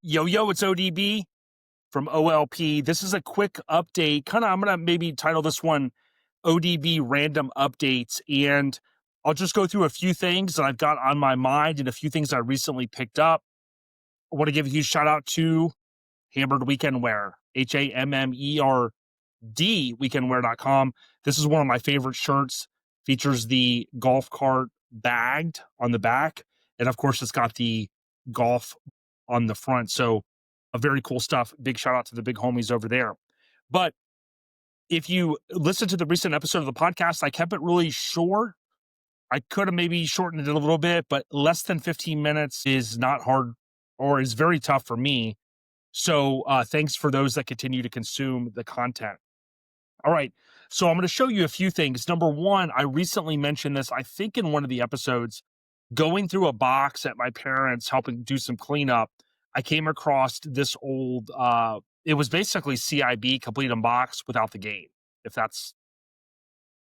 Yo, it's ODB from OLP. This is a quick update. I'm going to maybe title this one ODB Random Updates. And I'll just go through a few things that I've got on my mind and a few things I recently picked up. I want to give a huge shout out to Hammered Weekend Wear, HAMMERD weekendwear.com. This is one of my favorite shirts. Features the golf cart bagged on the back. And of course, it's got the golf on the front. So a very cool stuff. Big shout out to the big homies over there. But if you listen to the recent episode of the podcast, I kept it really short. I could have maybe shortened it a little bit, but less than 15 minutes is not hard or is very tough for me. So thanks for those that continue to consume the content. All right. So I'm going to show you a few things. Number one, I recently mentioned this, I think in one of the episodes, going through a box at my parents, helping do some cleanup. I came across this old, it was basically CIB, complete in box without the game, if that's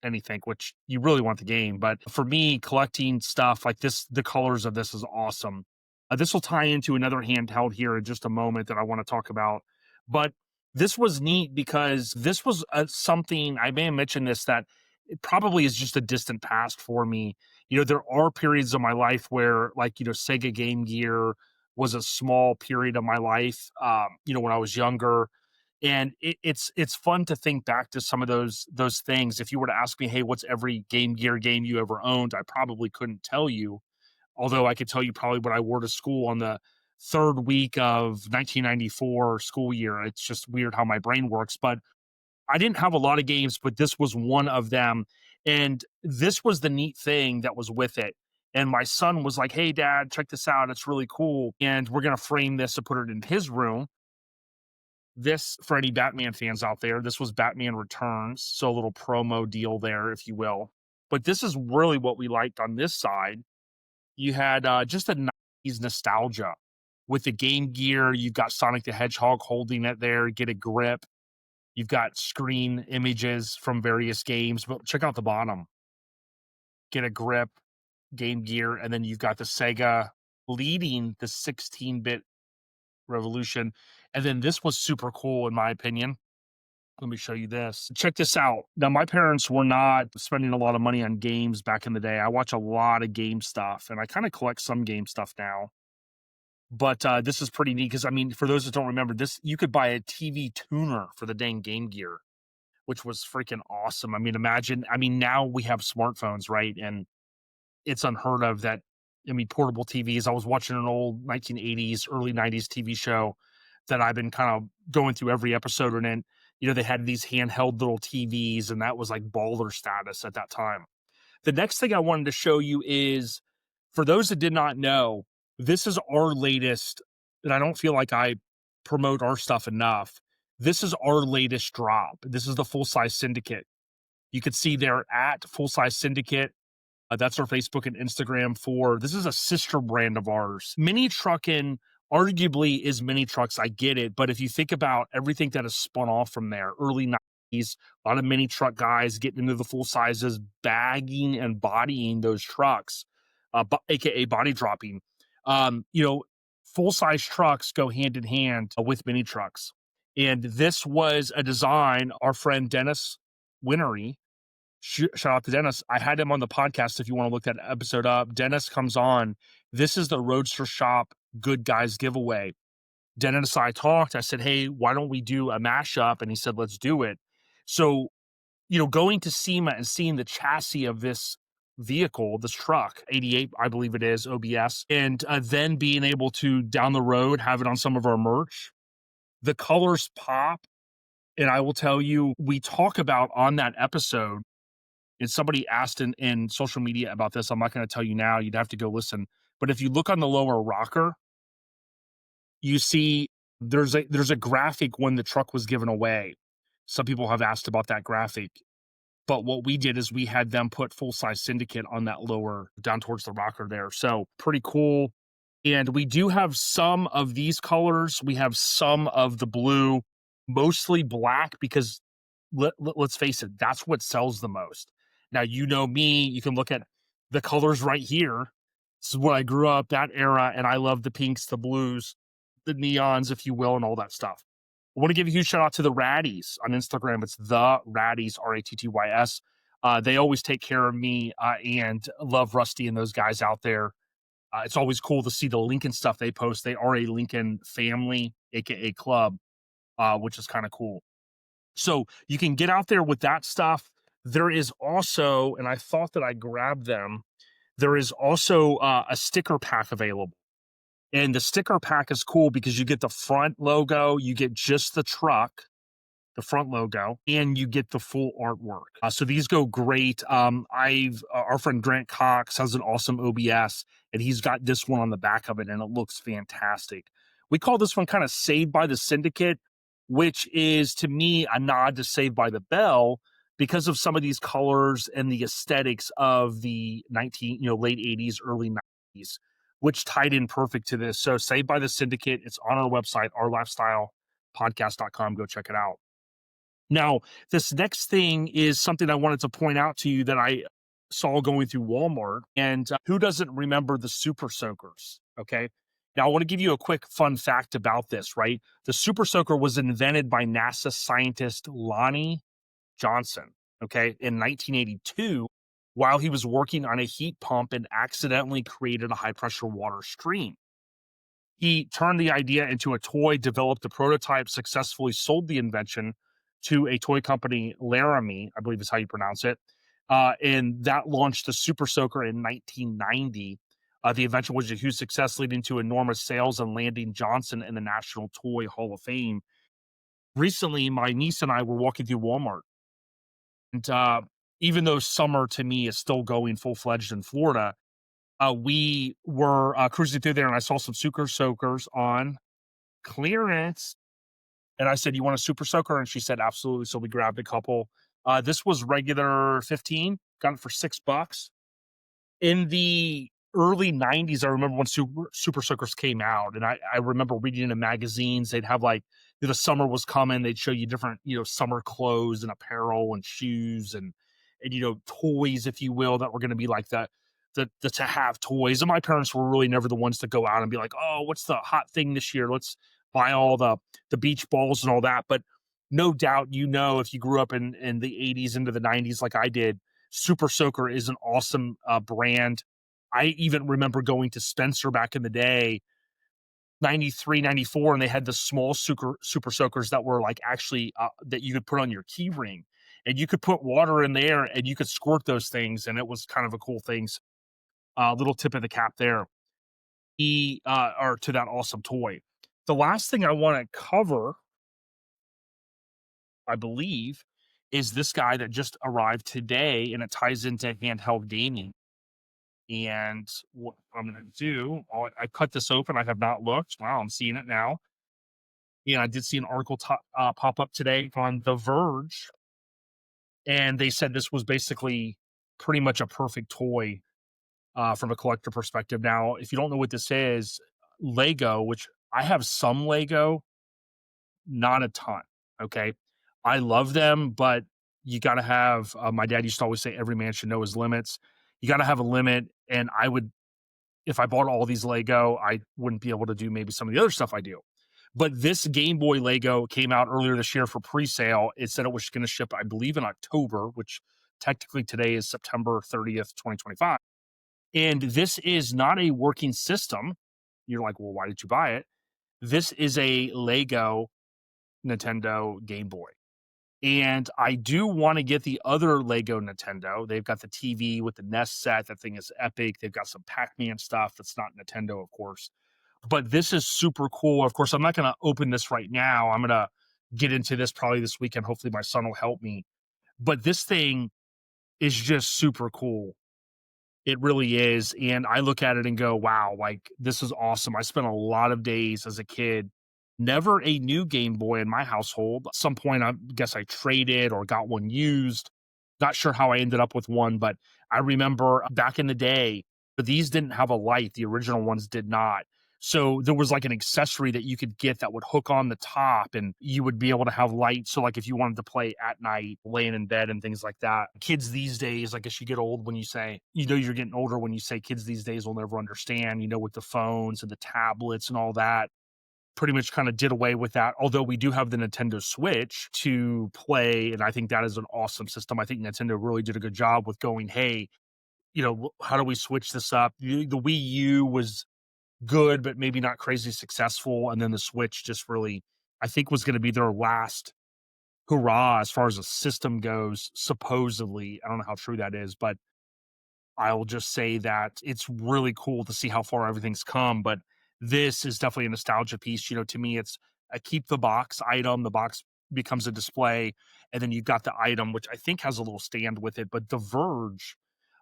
anything, which you really want the game. But for me, collecting stuff like this, the colors of this is awesome. This will tie into another handheld here in just a moment that I want to talk about. But this was neat because this was something, I may have mentioned this, that it probably is just a distant past for me. You know, there are periods of my life where, like, you know, Sega Game Gear was a small period of my life, you know, when I was younger. And it's fun to think back to some of those things. If you were to ask me, hey, what's every Game Gear game you ever owned? I probably couldn't tell you. Although I could tell you probably what I wore to school on the third week of 1994 school year. It's just weird how my brain works. But I didn't have a lot of games, but this was one of them. And this was the neat thing that was with it. And my son was like, hey, Dad, check this out. It's really cool. And we're going to frame this and put it in his room. This, for any Batman fans out there, this was Batman Returns. So a little promo deal there, if you will. But this is really what we liked on this side. You had just a 90s nostalgia. With the Game Gear, you've got Sonic the Hedgehog holding it there, get a grip. You've got screen images from various games, but check out the bottom. Get a grip, Game Gear, and then you've got the Sega leading the 16-bit revolution. And then this was super cool, in my opinion. Let me show you this. Check this out. Now, my parents were not spending a lot of money on games back in the day. I watch a lot of game stuff, and I kind of collect some game stuff now. But this is pretty neat because, I mean, for those that don't remember this, you could buy a TV tuner for the dang Game Gear, which was freaking awesome. I mean, imagine, now we have smartphones, right? And it's unheard of that, portable TVs. I was watching an old 1980s, early 90s TV show that I've been kind of going through every episode. And then, you know, they had these handheld little TVs, and that was like baller status at that time. The next thing I wanted to show you is, for those that did not know, this is our latest, and I don't feel like I promote our stuff enough. This is our latest drop. This is the full-size Syndicate. You can see they're at full-size Syndicate. That's our Facebook and Instagram for, this is a sister brand of ours. Mini Truckin arguably is Mini Trucks, I get it, but if you think about everything that has spun off from there, early 90s, a lot of mini truck guys getting into the full sizes, bagging and bodying those trucks, aka body dropping. You know, full-size trucks go hand in hand with mini trucks. And this was a design our friend Dennis Winery, shout out to Dennis. I had him on the podcast if you want to look that episode up. Dennis comes on. This is the Roadster Shop Good Guys giveaway. Dennis and I talked. I said, hey, why don't we do a mashup? And he said, let's do it. So, you know, going to SEMA and seeing the chassis of this vehicle, this truck, 88, I believe it is, OBS, and then being able to, down the road, have it on some of our merch. The colors pop. And I will tell you, we talk about on that episode, and somebody asked in social media about this. I'm not going to tell you now. You'd have to go listen. But if you look on the lower rocker, you see there's a graphic when the truck was given away. Some people have asked about that graphic. But what we did is we had them put full-size Syndicate on that lower, down towards the rocker there. So pretty cool. And we do have some of these colors. We have some of the blue, mostly black, because let's face it, that's what sells the most. Now, you know me, you can look at the colors right here. This is where I grew up, that era, and I love the pinks, the blues. the neons, if you will, and all that stuff. I want to give a huge shout out to the Ratties on Instagram. It's the Ratties, Ratty's. They always take care of me, and love Rusty and those guys out there. It's always cool to see the Lincoln stuff they post. They are a Lincoln family, aka club, which is kind of cool. So you can get out there with that stuff. There is also, and I thought that I grabbed them, there is also a sticker pack available. And the sticker pack is cool because you get the front logo, you get just the truck, the front logo, and you get the full artwork. So these go great. Our friend Grant Cox has an awesome OBS, and he's got this one on the back of it, and it looks fantastic. We call this one kind of Saved by the Syndicate, which is to me a nod to Saved by the Bell because of some of these colors and the aesthetics of the late 80s, early 90s, which tied in perfect to this. So Saved by the Syndicate, it's on our website, ourlifestylepodcast.com. Go check it out. Now, this next thing is something I wanted to point out to you that I saw going through Walmart. And who doesn't remember the Super Soakers? Okay. Now, I want to give you a quick fun fact about this, right? The Super Soaker was invented by NASA scientist Lonnie Johnson, okay, in 1982, while he was working on a heat pump and accidentally created a high pressure water stream. He turned the idea into a toy, developed the prototype, successfully sold the invention to a toy company, Laramie, I believe is how you pronounce it. And that launched the Super Soaker in 1990. The invention was a huge success, leading to enormous sales and landing Johnson in the National Toy Hall of Fame. Recently, my niece and I were walking through Walmart. And even though summer to me is still going full-fledged in Florida, we were cruising through there, and I saw some Super Soakers on clearance. And I said, "You want a Super Soaker?" And she said, "Absolutely." So we grabbed a couple. This was regular 15, got it for $6. In the early 90s, I remember when Super Soakers came out, and I remember reading in the magazines, they'd have like, the summer was coming, they'd show you different, summer clothes and apparel and shoes and toys, if you will, that were going to be like the to have toys. And my parents were really never the ones to go out and be like, "Oh, what's the hot thing this year? Let's buy all the beach balls and all that." But no doubt, if you grew up in the 80s into the 90s like I did, Super Soaker is an awesome brand. I even remember going to Spencer back in the day, 93, 94, and they had the small Super Soakers that were like actually that you could put on your key ring, and you could put water in there and you could squirt those things, and it was kind of a cool thing. Little tip of the cap there. Or to that awesome toy. The last thing I want to cover, I believe, is this guy that just arrived today, and it ties into handheld gaming. And what I'm going to do, I cut this open. I have not looked. Wow, I'm seeing it now. And I did see an article pop up today on The Verge, and they said this was basically pretty much a perfect toy from a collector perspective. Now, if you don't know what this is, Lego, which I have some Lego, not a ton. Okay. I love them, but you got to have, my dad used to always say, every man should know his limits. You got to have a limit. And if I bought all these Lego, I wouldn't be able to do maybe some of the other stuff I do. But this Game Boy Lego came out earlier this year for pre-sale. It said it was going to ship, I believe, in October, which technically today is September 30th, 2025. And this is not a working system. You're like, well, why did you buy it? This is a Lego Nintendo Game Boy. And I do want to get the other Lego Nintendo. They've got the TV with the NES set. That thing is epic. They've got some Pac-Man stuff that's not Nintendo, of course. But this is super cool. Of course, I'm not going to open this right now. I'm going to get into this probably this weekend. Hopefully my son will help me. But this thing is just super cool. It really is. And I look at it and go, wow, like this is awesome. I spent a lot of days as a kid, never a new Game Boy in my household. At some point, I guess I traded or got one used. Not sure how I ended up with one, but I remember back in the day, these didn't have a light. The original ones did not. So there was like an accessory that you could get that would hook on the top and you would be able to have light. So like if you wanted to play at night, laying in bed and things like that. Kids these days, I guess you get old when you say, you're getting older when you say kids these days will never understand, with the phones and the tablets and all that. pretty much kind of did away with that. Although we do have the Nintendo Switch to play, and I think that is an awesome system. I think Nintendo really did a good job with going, hey, how do we switch this up? The Wii U was good, but maybe not crazy successful. And then the Switch just really, I think, was going to be their last hurrah as far as a system goes, supposedly. I don't know how true that is, but I'll just say that it's really cool to see how far everything's come. But this is definitely a nostalgia piece. To me, it's a keep the box item. The box becomes a display, and then you've got the item, which I think has a little stand with it. But The Verge,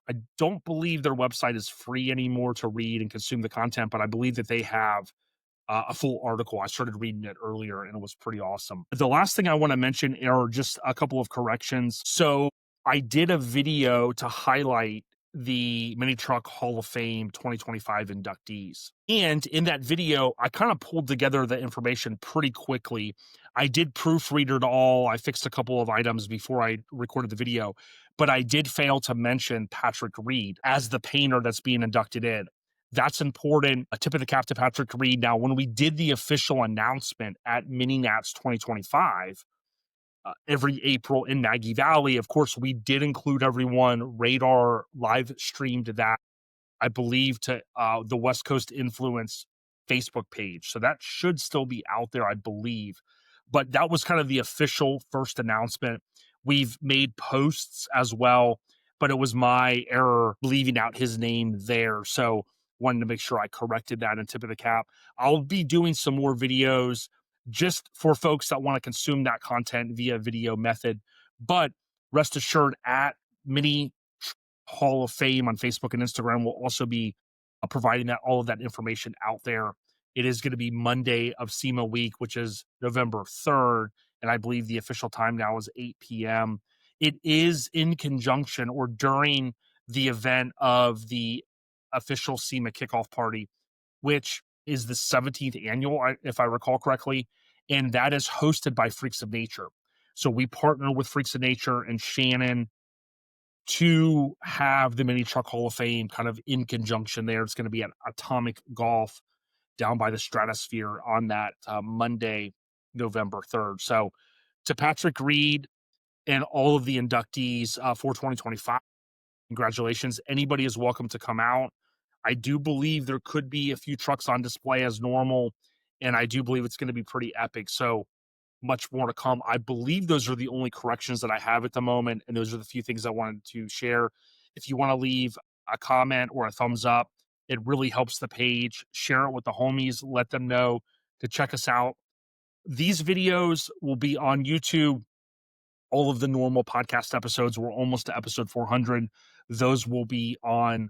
I don't believe their website is free anymore to read and consume the content, but I believe that they have a full article. I started reading it earlier and it was pretty awesome. The last thing I want to mention are just a couple of corrections. So I did a video to highlight the Mini Truck Hall of Fame 2025 inductees. And in that video, I kind of pulled together the information pretty quickly. I did proofread it all. I fixed a couple of items before I recorded the video, but I did fail to mention Patrick Reed as the painter that's being inducted in. That's important. A tip of the cap to Patrick Reed. Now, when we did the official announcement at Mini Nats 2025, every April in Maggie Valley, of course, we did include everyone. Radar live streamed that, I believe, to the West Coast Influence Facebook page. So that should still be out there, I believe. But that was kind of the official first announcement. We've made posts as well, but it was my error leaving out his name there. So wanted to make sure I corrected that and tip of the cap. I'll be doing some more videos just for folks that want to consume that content via video method. But rest assured, at Mini Hall of Fame on Facebook and Instagram will also be providing all of that information out there. It is going to be Monday of SEMA week, which is November 3rd. And I believe the official time now is 8 p.m. It is in conjunction or during the event of the official SEMA kickoff party, which is the 17th annual, if I recall correctly. And that is hosted by Freaks of Nature. So we partner with Freaks of Nature and Shannon to have the Mini Truck Hall of Fame kind of in conjunction there. It's going to be at Atomic Golf down by the Stratosphere on that Monday, November 3rd. So to Patrick Reed and all of the inductees for 2025, congratulations. Anybody is welcome to come out. I do believe there could be a few trucks on display as normal, and I do believe it's going to be pretty epic. So much more to come. I believe those are the only corrections that I have at the moment, and those are the few things I wanted to share. If you want to leave a comment or a thumbs up, it really helps the page. Share it with the homies. Let them know to check us out. These videos will be on YouTube. All of the normal podcast episodes, we're almost to episode 400. Those will be on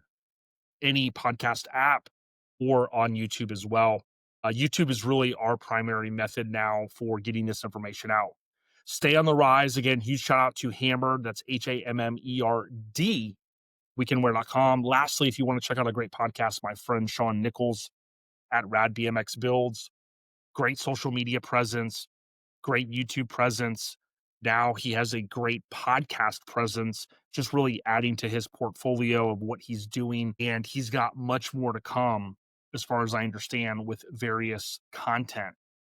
any podcast app or on YouTube as well. YouTube is really our primary method now for getting this information out. Stay on the rise. Again, huge shout out to Hammered. That's HAMMERD, weekendwear.com. Lastly, if you want to check out a great podcast, my friend Sean Nichols at Rad BMX Builds, great social media presence, great YouTube presence. Now he has a great podcast presence, just really adding to his portfolio of what he's doing. And he's got much more to come, as far as I understand, with various content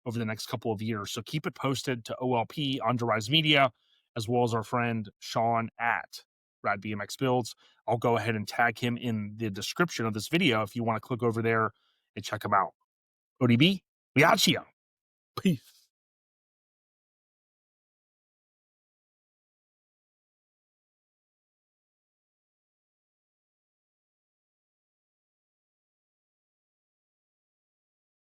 over the next couple of years. So keep it posted to OLP on Rise Media, as well as our friend Sean at Rad BMX Builds. I'll go ahead and tag him in the description of this video if you want to click over there and check him out. ODB, we out here. Peace.